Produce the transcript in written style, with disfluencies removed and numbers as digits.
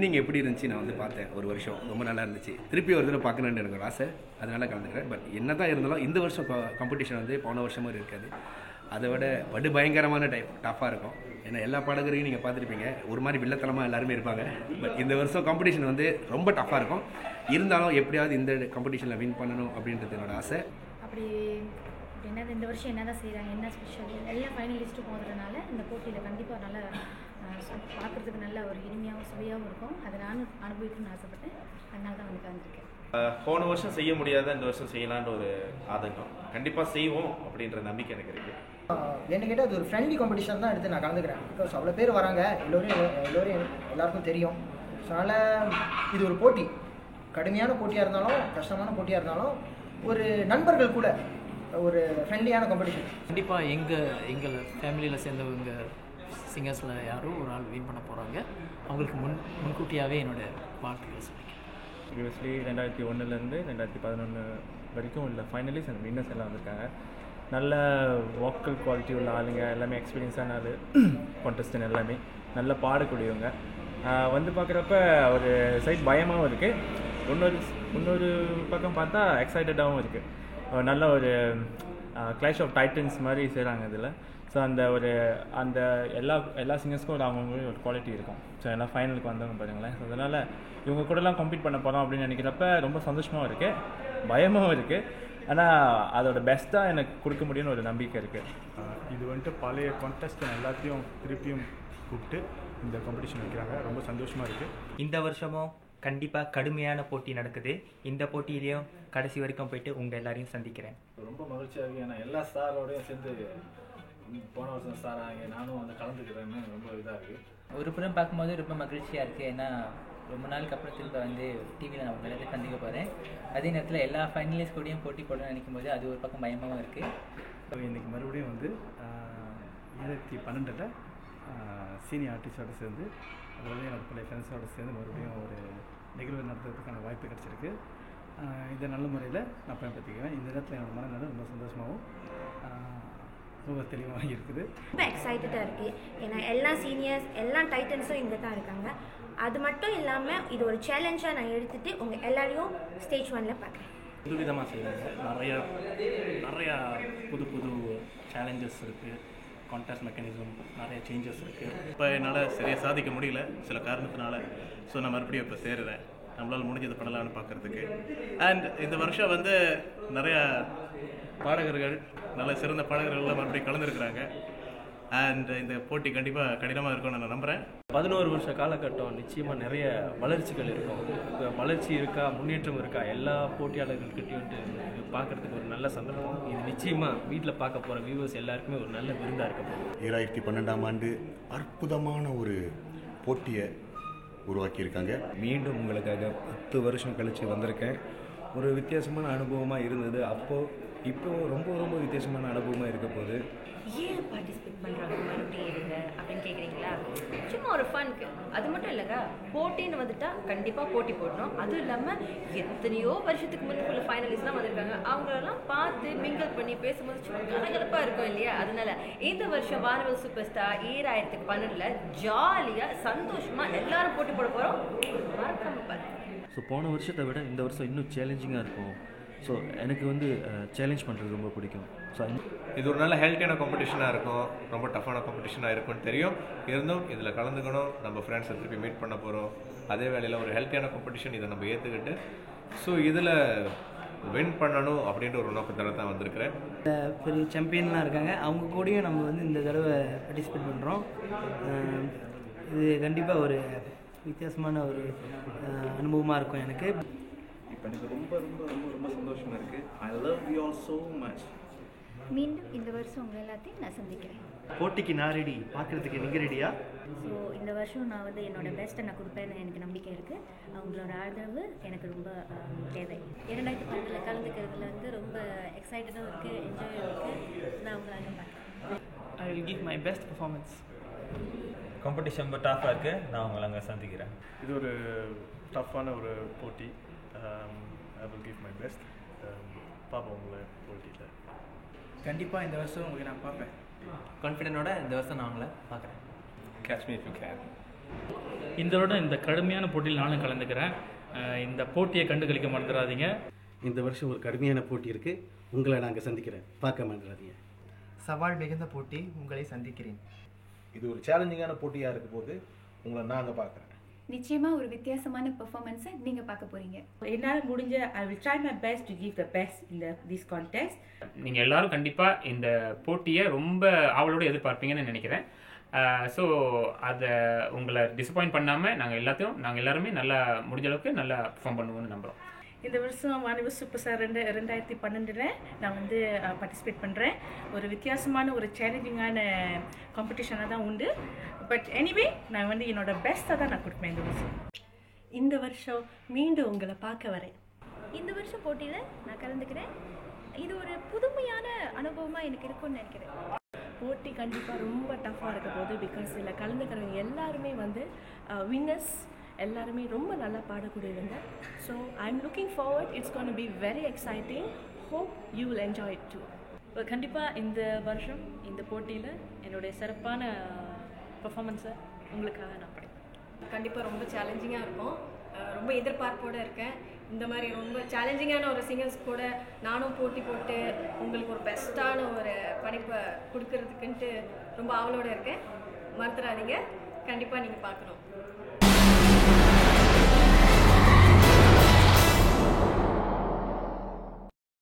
Winning எப்படி இருந்துச்சு நான் வந்து பார்த்தேன். ஒரு வருஷம் ரொம்ப நல்லா இருந்துச்சு. திருப்பி ஒரு தடவை பார்க்கணுன்னு எனக்கு ஒரு ஆசை, அதனால் கலந்துக்கிறேன். பட் என்ன தான் இருந்தாலும் இந்த வருஷம் காம்படிஷன் வந்து போன வருஷமும் இருக்காது. அதை விட படு பயங்கரமான டஃப்பாக இருக்கும். ஏன்னா எல்லா பாடகரையும் நீங்கள் பார்த்துருப்பீங்க, ஒரு மாதிரி வில்லத்தனமாக எல்லாருமே இருப்பாங்க. பட் இந்த வருஷம் காம்படிஷன் வந்து ரொம்ப டஃப்பாக இருக்கும். இருந்தாலும் எப்படியாவது இந்த காம்படிஷனில் வின் பண்ணணும் அப்படின்றது என்னோட ஆசை. அப்படி என்னது இந்த வருஷம் என்ன தான் செய்கிறாங்க, என்ன ஸ்பெஷல், எல்லா ஃபைனலிஸ்ட்டும் போகிறதுனால இந்த போட்டியில் கண்டிப்பாக நல்ல பார்க்குறதுக்கு நல்ல ஒரு இனிமையாகவும் சுவையாகவும் இருக்கும். அதை நானும் அனுபவிக்கணும்னு ஆசைப்பட்டேன். அதனால தான் வந்து கலந்துருக்கேன். போன வருஷம் செய்ய முடியாத இந்த வருஷம் செய்யலான்ற ஒரு ஆதங்கம், கண்டிப்பாக செய்வோம் அப்படின்ற நம்பிக்கை எனக்கு இருக்குது. என்ன கேட்டால் அது ஒரு ஃப்ரெண்ட்லி காம்படிஷன் தான் எடுத்து நான் கலந்துக்கிறேன். பிகாஸ் அவ்வளோ பேர் வராங்க, எல்லாருக்கும் தெரியும். ஸோ அதனால் இது ஒரு போட்டி, கடுமையான போட்டியாக இருந்தாலும் கஷ்டமான போட்டியாக இருந்தாலும் ஒரு நண்பர்கள் கூட ஒரு ஃப்ரெண்ட்லியான காம்படிஷன். கண்டிப்பாக எங்கள் ஃபேமிலியில் சேர்ந்தவங்க சிங்கர்ஸில் யாரும் ஒரு ஆள் வின் பண்ண போகிறாங்க. அவங்களுக்கு முன்கூட்டியாகவே என்னோடய வாழ்த்துக்கள் சொல்லிக்கிறேன். ப்ரீவியஸ்லி 2001 2011 வரைக்கும் உள்ள ஃபைனலிஸ்ட் அண்ட் வின்னர்ஸ் எல்லாம் வந்திருக்காங்க. நல்ல வோக்கல் குவாலிட்டி உள்ள ஆளுங்க, எல்லாமே எக்ஸ்பீரியன்ஸான ஆள், கான்டெஸ்டன் எல்லாமே நல்லா பாடக்கூடியவங்க. வந்து பார்க்குறப்ப ஒரு சைட் பயமாகவும் இருக்குது, இன்னொரு பக்கம் பார்த்தா எக்ஸைட்டடாகவும் இருக்குது. நல்ல ஒரு கிளாஷ் ஆஃப் டைட்டன்ஸ் மாதிரி செய்கிறாங்க இதில். ஸோ அந்த எல்லா சிங்கர்ஸ்க்கும் அவங்களுக்கு ஒரு குவாலிட்டி இருக்கும். ஸோ எல்லாம் ஃபைனலுக்கு வந்தவங்க பாருங்களேன். ஸோ அதனால் இவங்க கூடலாம் கம்ப்ளீட் பண்ண போகிறோம் அப்படின்னு நினைக்கிறப்ப ரொம்ப சந்தோஷமாகவும் இருக்குது, பயமாகவும் இருக்குது. ஆனால் அதோட பெஸ்ட்டாக எனக்கு கொடுக்க முடியும்னு ஒரு நம்பிக்கை இருக்குது. இது வந்துட்டு பழைய கான்டெஸ்ட் எல்லாத்தையும் திருப்பியும் கூப்பிட்டு இந்த காம்படிஷன் வைக்கிறாங்க. ரொம்ப சந்தோஷமாக இருக்குது. இந்த வருஷமும் கண்டிப்பாக கடுமையான போட்டி நடக்குது. இந்த போட்டியிலையும் கடைசி வரைக்கும் போயிட்டு உங்கள் எல்லாரையும் சந்திக்கிறேன். ரொம்ப மகிழ்ச்சியாக இருக்குது. ஏன்னா எல்லா ஸ்டாரோடையும் சேர்ந்து போன வருஷம் ஸ்டார் ஆகி நானும் வந்து கலந்துக்கிறேன்னு ரொம்ப இதாக இருக்குது. ஒரு புறம் பார்க்கும்போது ரொம்ப மகிழ்ச்சியாக இருக்குது. ஏன்னா ரொம்ப நாளுக்கு அப்புறம் திரும்ப வந்து டிவியில் நான் நிறைய கண்டுக்க போகிறேன். அதே நேரத்தில் எல்லா ஃபைனலிஸ்ட் கூடயும் போட்டி போடணும்னு நினைக்கும் போது அது ஒரு பக்கம் பயமாகவும் இருக்குது. இன்றைக்கி மறுபடியும் வந்து 2012 சீனியர் ஆர்டிஸ்டோடு சேர்ந்து, அதாவது என்னோட பழைய ஃப்ரெண்ட்ஸோடு சேர்ந்து மறுபடியும் ஒரு நிகழ்வு நடத்துறதுக்கான வாய்ப்பு கிடச்சிருக்கு. இதை நல்ல முறையில் நான் பயன்படுத்திக்குவேன். இந்த நேரத்தில் என்னோடய மனநிலை ரொம்ப சந்தோஷமாகவும் ரொம்ப தெளிவாக இருக்குது. ரொம்ப எக்ஸைட்டடாக இருக்குது. ஏன்னா எல்லா சீனியர்ஸ் எல்லா டைட்டன்ஸும் இங்கே தான் இருக்காங்க. அது மட்டும் இல்லாமல் இது ஒரு சேலஞ்சாக நான் எடுத்துகிட்டு உங்கள் எல்லாரையும் ஸ்டேஜ் 1ல் பார்க்குறேன். புது விதமாக செய்வாங்க, நிறையா புது சேலஞ்சஸ் இருக்குது, கான்டாஸ்ட் மெக்கானிசம் நிறைய சேஞ்சஸ் இருக்குது. இப்போ என்னால் சரியாக சாதிக்க முடியல சில காரணத்தினால. ஸோ நான் மறுபடியும் இப்போ சேருறேன், நம்மளால் முடிஞ்சது பண்ணலான்னு பார்க்குறதுக்கு. அண்ட் இந்த வருஷம் வந்து நிறையா பாடகர்கள், நல்ல சிறந்த பாடகர்கள்லாம் மறுபடியும் கலந்துருக்குறாங்க. அண்ட் இந்த போட்டி கண்டிப்பாக கடினமாக இருக்கும்னு நான் நம்புகிறேன். 11 வருஷ காலகட்டம் நிச்சயமாக நிறைய வளர்ச்சிகள் இருக்கும். வளர்ச்சி இருக்கா, முன்னேற்றம் இருக்கா, எல்லா போட்டியாளர்கள்கிட்டையும் பார்க்குறதுக்கு ஒரு நல்ல சந்தர்ப்பம். இது நிச்சயமாக வீட்டில் பார்க்க போகிற வியூவர்ஸ் எல்லாருக்குமே ஒரு நல்ல விருந்தாக இருக்க போகுது. 2012ஆம் ஆண்டு அற்புதமான ஒரு போட்டியை உருவாக்கியிருக்காங்க. மீண்டும் உங்களுக்காக 10 வருஷம் கழித்து வந்திருக்கேன். ஒரு வித்தியாசமான அனுபவமாக இருந்தது அப்போது, இப்போ ரொம்ப வித்தியாசமான அனுபவமாக இருக்க போகுது. ஏன் பார்ட்டிசிபேட் பண்ணுறாங்க மறுபடியும் எடுங்க அப்படின்னு கேட்குறீங்களா? சும்மா ஒரு ஃபனுக்கு. அது மட்டும் இல்லைங்க, போட்டின்னு வந்துட்டா கண்டிப்பாக போட்டி போடணும். அதுவும் இல்லாமல் எத்தனையோ வருஷத்துக்கு முன்னுக்குள்ள ஃபைனலிஸ்ட்லாம் வந்திருக்காங்க. அவங்களெல்லாம் பார்த்து மிங்கிள் பண்ணி பேசும்போது சும்மா கலகலப்பாக இருக்கும் இல்லையா? அதனால இந்த வருஷம் வானவில் சூப்பர் ஸ்டார் 2012 ஜாலியாக சந்தோஷமாக எல்லாரும் போட்டி போட போகிறோம். மறக்காம பாருங்க. ஸோ போன வருஷத்தை விட இந்த வருஷம் இன்னும் சேலஞ்சிங்காக இருக்கும். ஸோ எனக்கு வந்து சேலஞ்ச் பண்ணுறது ரொம்ப பிடிக்கும். ஸோ இது ஒரு நல்ல ஹெல்த்தியான காம்படிஷனாக இருக்கும், ரொம்ப டஃப்பான காம்படிஷனாக இருக்கும்னு தெரியும். இருந்தும் இதில் கலந்துக்கணும், நம்ம ஃப்ரெண்ட்ஸை திருப்பி மீட் பண்ண போகிறோம். அதே வேளையில் ஒரு ஹெல்த்தியான காம்படிஷன், இதை நம்ம ஏற்றுக்கிட்டு ஸோ இதில் வின் பண்ணணும் அப்படின்ற ஒரு நோக்கத்தில் தான் வந்திருக்கிறேன். பெரிய சாம்பியன்லாம் இருக்காங்க, அவங்க கூடயும் நம்ம வந்து இந்த தடவை பார்ட்டிசிபேட் பண்ணுறோம். இது கண்டிப்பாக ஒரு வித்தியாசமான ஒரு அனுபவமாக இருக்கும் எனக்கு. இப்போ எனக்கு ரொம்ப ரொம்ப ரொம்ப ரொம்ப சந்தோஷமாக இருக்குது. I love you all so much. மீண்டும் இந்த வருஷம் உங்கள் எல்லாத்தையும் நான் சந்திக்கிறேன். போட்டிக்கு நான் ரெடி, பார்க்குறதுக்கு நீங்கள் ரெடியா? ஸோ இந்த வருஷம் நான் வந்து என்னோட பெஸ்ட்டை நான் கொடுப்பேன்னு எனக்கு நம்பிக்கை இருக்குது. அவங்களோட ஆதரவு எனக்கு ரொம்ப தேவை. 2012 கலந்துக்கிறதுல வந்து ரொம்ப எக்ஸைட்டடாக இருக்குது, என்ஜாயாக இருக்குது. நான் அவங்களால பார்க்குறேன். I will give my best performance. Competition ரொம்ப டஃப்பாக இருக்குது, நான் உங்களை அங்கே சந்திக்கிறேன். இது ஒரு டஃப்பான ஒரு போட்டி. I will give my best. பார்ப்போம் உங்களை போட்டியில். கண்டிப்பாக இந்த வருஷம் உங்களுக்கு நான் பார்ப்பேன். கான்ஃபிடென்ட்டோட இந்த வருஷம் நான் உங்களை பார்க்குறேன். Catch me if you can. இந்த வருடம் இந்த கடுமையான போட்டியில் நானும் கலந்துக்கிறேன். இந்த போட்டியை கண்டுகளிக்க மறந்துடாதீங்க. இந்த வருஷம் ஒரு கடுமையான போட்டி இருக்குது, உங்களை நாங்கள் சந்திக்கிறேன், பார்க்க மறந்துடாதீங்க. சவால் மிகுந்த போட்டி, உங்களை சந்திக்கிறேன். இது ஒரு சேலஞ்சிங்கான போட்டியாக இருக்கும் போது உங்களை நான் அங்கே பார்க்குறேன். நிச்சயமாக ஒரு வித்தியாசமான பெர்ஃபார்மன்ஸை நீங்கள் பார்க்க போகிறீங்க. என்னால் முடிஞ்ச I will try my best to give the best in this contest. நீங்கள் எல்லாரும் கண்டிப்பாக இந்த போட்டியை ரொம்ப ஆவலோடு எதிர்பார்ப்பீங்கன்னு நினைக்கிறேன். ஸோ அதை உங்களை டிசப்பாயிண்ட் பண்ணாமல் நாங்கள் எல்லாருமே நல்லா முடிஞ்ச அளவுக்கு நல்லா பெர்ஃபார்ம் பண்ணுவோம்னு நம்புகிறோம். இந்த வருஷம் வாணிப சூப்பர் ஸ்டார் 2012 நான் வந்து பார்ட்டிசிபேட் பண்ணுறேன். ஒரு வித்தியாசமான ஒரு சேலஞ்சிங்கான காம்படிஷனாக தான் உண்டு. பட் எனிவே நான் வந்து என்னோட பெஸ்ட்டாக தான் நான் கொடுப்பேன் இந்த வருஷம். இந்த வருஷம் மீண்டும் உங்களை பார்க்க வரேன். இந்த வருஷம் போட்டியில் நான் கலந்துக்கிறேன். இது ஒரு புதுமையான அனுபவமாக எனக்கு இருக்கும்னு நினைக்கிறேன். போட்டி கண்டிப்பாக ரொம்ப டஃப்பாக இருக்க போது. பிகாஸ் இதில் கலந்துக்கிறவங்க எல்லாருமே வந்து வின்னர்ஸ், எல்லாருமே ரொம்ப நல்லா பாடக்கூடியவங்க. So I am looking forward. It's gonna be very exciting. Hope you will enjoy it too. கண்டிப்பாக இந்த வருஷம் இந்த போட்டியில் என்னுடைய சிறப்பான பெர்ஃபார்மன்ஸை உங்களுக்காக நான் படைப்பேன். கண்டிப்பாக ரொம்ப சேலஞ்சிங்காக இருக்கும். ரொம்ப எதிர்பார்ப்போடு இருக்கேன். இந்த மாதிரி ரொம்ப சேலஞ்சிங்கான ஒரு சிங்கர்ஸ் கூட நானும் போட்டி போட்டு உங்களுக்கு ஒரு பெஸ்ட்டான ஒரு படைப்பை கொடுக்கறதுக்குன்ட்டு ரொம்ப ஆவலோடு இருக்கேன். மறந்துடாதீங்க, கண்டிப்பாக நீங்கள் பார்க்கணும்.